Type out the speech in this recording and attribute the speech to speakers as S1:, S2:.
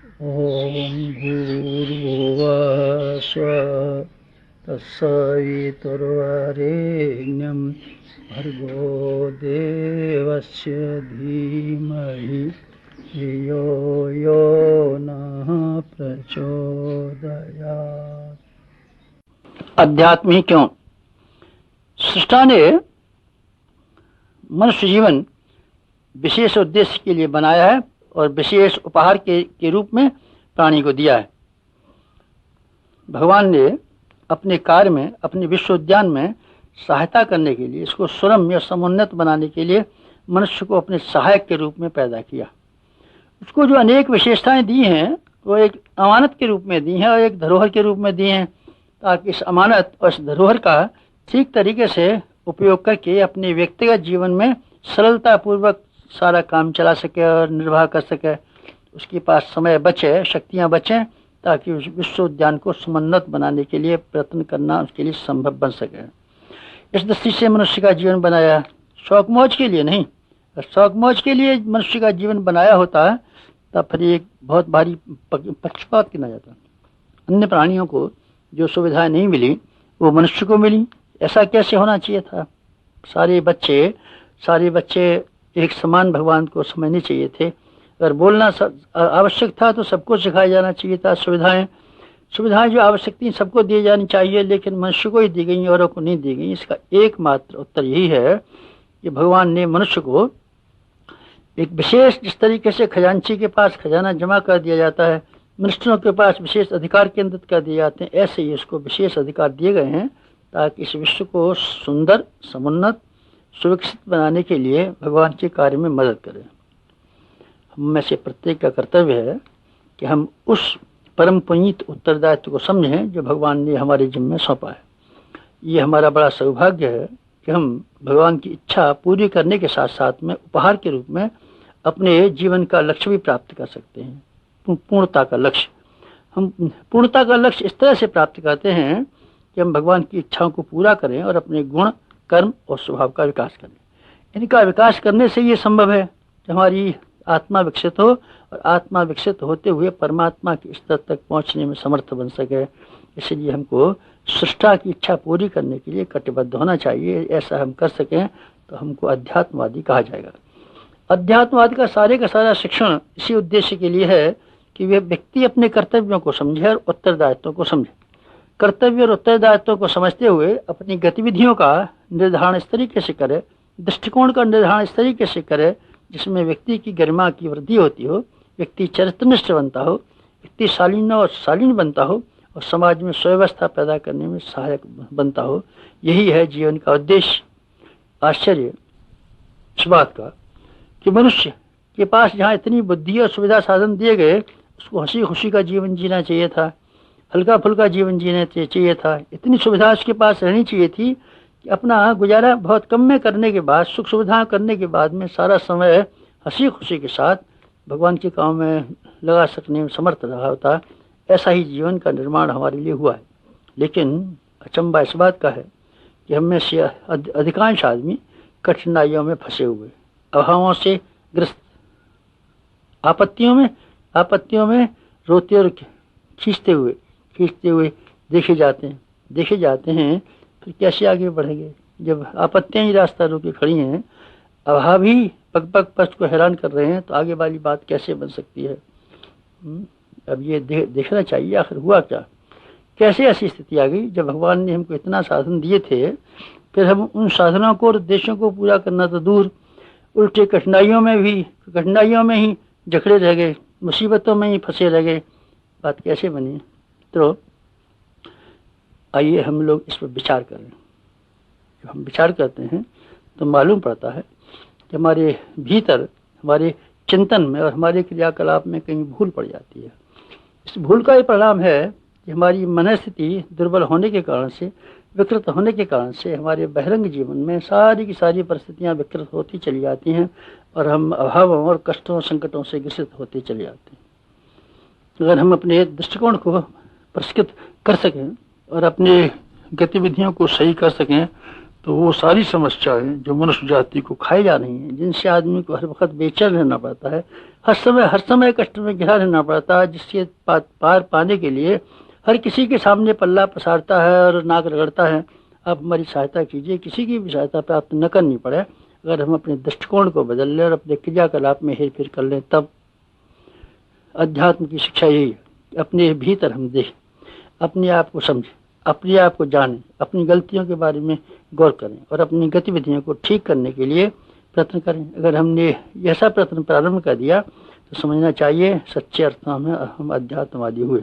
S1: ॐ भूर्भुवः स्वः तत्सवितुर्वरेण्यं भर्गो देवस्य धीमहि धियो यो नः प्रचोदयात्। अध्यात्म ही क्यों? सृष्टा ने मनुष्य जीवन विशेष उद्देश्य के लिए बनाया है और विशेष उपहार के रूप में प्राणी को दिया है। भगवान ने अपने कार्य में, अपने विश्व उद्यान में सहायता करने के लिए, इसको सुरम्य समुन्नत बनाने के लिए मनुष्य को अपने सहायक के रूप में पैदा किया। उसको जो अनेक विशेषताएं दी हैं वो एक अमानत के रूप में दी हैं और एक धरोहर के रूप में दी हैं, ताकि इस अमानत और इस धरोहर का ठीक तरीके से उपयोग करके अपने व्यक्तिगत जीवन में सरलतापूर्वक सारा काम चला सके और निर्वाह कर सके। उसके पास समय बचे, शक्तियां बचें, ताकि उस विश्व उद्यान को समुन्नत बनाने के लिए प्रयत्न करना उसके लिए संभव बन सके। इस दृष्टि से मनुष्य का जीवन बनाया, शौक मौज के लिए नहीं। शौक मौज के लिए मनुष्य का जीवन बनाया होता है तब फिर एक बहुत भारी पक्षपात किया जाता। अन्य प्राणियों को जो सुविधाएं नहीं मिली वो मनुष्य को मिली। ऐसा कैसे होना चाहिए था? सारे बच्चे एक समान भगवान को समझने चाहिए थे। अगर बोलना आवश्यक था तो सबको सिखाया जाना चाहिए था। सुविधाएं जो आवश्यक थी सबको दी जानी चाहिए, लेकिन मनुष्य को ही दी गई, औरों को नहीं दी गई। इसका एकमात्र उत्तर यही है कि भगवान ने मनुष्य को एक विशेष, जिस तरीके से खजांची के पास खजाना जमा कर दिया जाता है, मनुष्यों के पास विशेष अधिकार केंद्रित कर दिए जाते हैं, ऐसे ही उसको विशेष अधिकार दिए गए हैं ताकि इस विश्व को सुंदर, समुन्नत, सुरक्षित बनाने के लिए भगवान के कार्य में मदद करें। हम में से प्रत्येक का कर्तव्य है कि हम उस परम पुनीत उत्तरदायित्व को समझें जो भगवान ने हमारे जिम्मे सौंपा है। ये हमारा बड़ा सौभाग्य है कि हम भगवान की इच्छा पूरी करने के साथ साथ में उपहार के रूप में अपने जीवन का लक्ष्य भी प्राप्त कर सकते हैं, पूर्णता का लक्ष्य। हम पूर्णता का लक्ष्य इस तरह से प्राप्त करते हैं कि हम भगवान की इच्छाओं को पूरा करें और अपने गुण, कर्म और स्वभाव का विकास करें। इनका विकास करने से ये संभव है कि हमारी आत्मा विकसित हो और आत्मा विकसित होते हुए परमात्मा के स्तर तक पहुंचने में समर्थ बन सके। इसलिए हमको सृष्टा की इच्छा पूरी करने के लिए कटिबद्ध होना चाहिए। ऐसा हम कर सकें तो हमको अध्यात्मवादी कहा जाएगा। अध्यात्मवाद का सारा शिक्षण इसी उद्देश्य के लिए है कि वह व्यक्ति अपने कर्तव्यों को समझे और उत्तरदायित्वों को समझे। कर्तव्य और उत्तरदायित्वों को समझते हुए अपनी गतिविधियों का निर्धारण इस तरीके से करे, दृष्टिकोण का निर्धारण इस तरीके से करे जिसमें व्यक्ति की गरिमा की वृद्धि होती हो, व्यक्ति चरित्रनिष्ठ बनता हो, व्यक्ति शालीन और शालीन बनता हो और समाज में सुव्यवस्था पैदा करने में सहायक बनता हो। यही है जीवन का उद्देश्य। आश्चर्य इस बात का कि मनुष्य के पास जहाँ इतनी बुद्धि और सुविधा साधन दिए गए, उसको हंसी खुशी का जीवन जीना चाहिए था, हल्का फुल्का जीवन जीना चाहिए था। इतनी सुविधा उसके पास रहनी चाहिए थी कि अपना गुजारा बहुत कम में करने के बाद, सुख सुविधा करने के बाद में सारा समय हंसी खुशी के साथ भगवान के काम में लगा सकने में समर्थ रहा होता। ऐसा ही जीवन का निर्माण हमारे लिए हुआ है। लेकिन अचंभा इस बात का है कि हम में से अधिकांश आदमी कठिनाइयों में फंसे हुए, अभावों से ग्रस्त, आपत्तियों में रोते और खींचते हुए देखे जाते हैं। फिर कैसे आगे बढ़ेंगे जब आपत्तियां ही रास्ता रोके खड़ी हैं, अभाव ही पग पग पस्त को हैरान कर रहे हैं, तो आगे वाली बात कैसे बन सकती है? अब ये देखना चाहिए आखिर हुआ क्या, कैसे ऐसी स्थिति आ गई जब भगवान ने हमको इतना साधन दिए थे, फिर हम उन साधनों को और उद्देश्यों को पूरा करना तो दूर, उल्टे कठिनाइयों में ही जकड़े रह गए, मुसीबतों में ही फंसे रह गए। बात कैसे बनी? तो आइए हम लोग इस पर विचार करें। जब हम विचार करते हैं तो मालूम पड़ता है कि हमारे भीतर, हमारे चिंतन में और हमारे क्रियाकलाप में कहीं भूल पड़ जाती है। इस भूल का ये परिणाम है कि हमारी मनस्थिति दुर्बल होने के कारण से, विकृत होने के कारण से हमारे बहिरंग जीवन में सारी की सारी परिस्थितियां विकृत होती चली जाती हैं और हम अभावों और कष्टों, संकटों से ग्रसित होते चले जाते हैं। अगर हम अपने दृष्टिकोण को परिष्कृत कर सकें और अपने गतिविधियों को सही कर सकें
S2: तो वो सारी समस्याएं जो मनुष्य जाति को
S1: खाई जा रही हैं, जिनसे आदमी को हर वक्त बेचैन रहना पड़ता है, हर समय कष्ट में घिरा रहना पड़ता है, जिससे पार पाने के लिए हर किसी के सामने पल्ला पसारता है और नाक रगड़ता है। आप हमारी सहायता कीजिए, किसी की भी सहायता प्राप्त न करनी पड़े। अगर हम अपने दृष्टिकोण को बदल लें और अपने क्रियाकलाप में हेर फेर कर लें, तब अध्यात्म की शिक्षा यही है, अपने भीतर हम देखें, अपने आप को समझें, अपने आप को जानें, अपनी गलतियों के बारे में गौर करें और अपनी गतिविधियों को ठीक करने के लिए प्रयत्न करें। अगर हमने ऐसा प्रयत्न प्रारंभ कर दिया तो समझना चाहिए सच्चे अर्थों में हम अध्यात्मवादी हुए।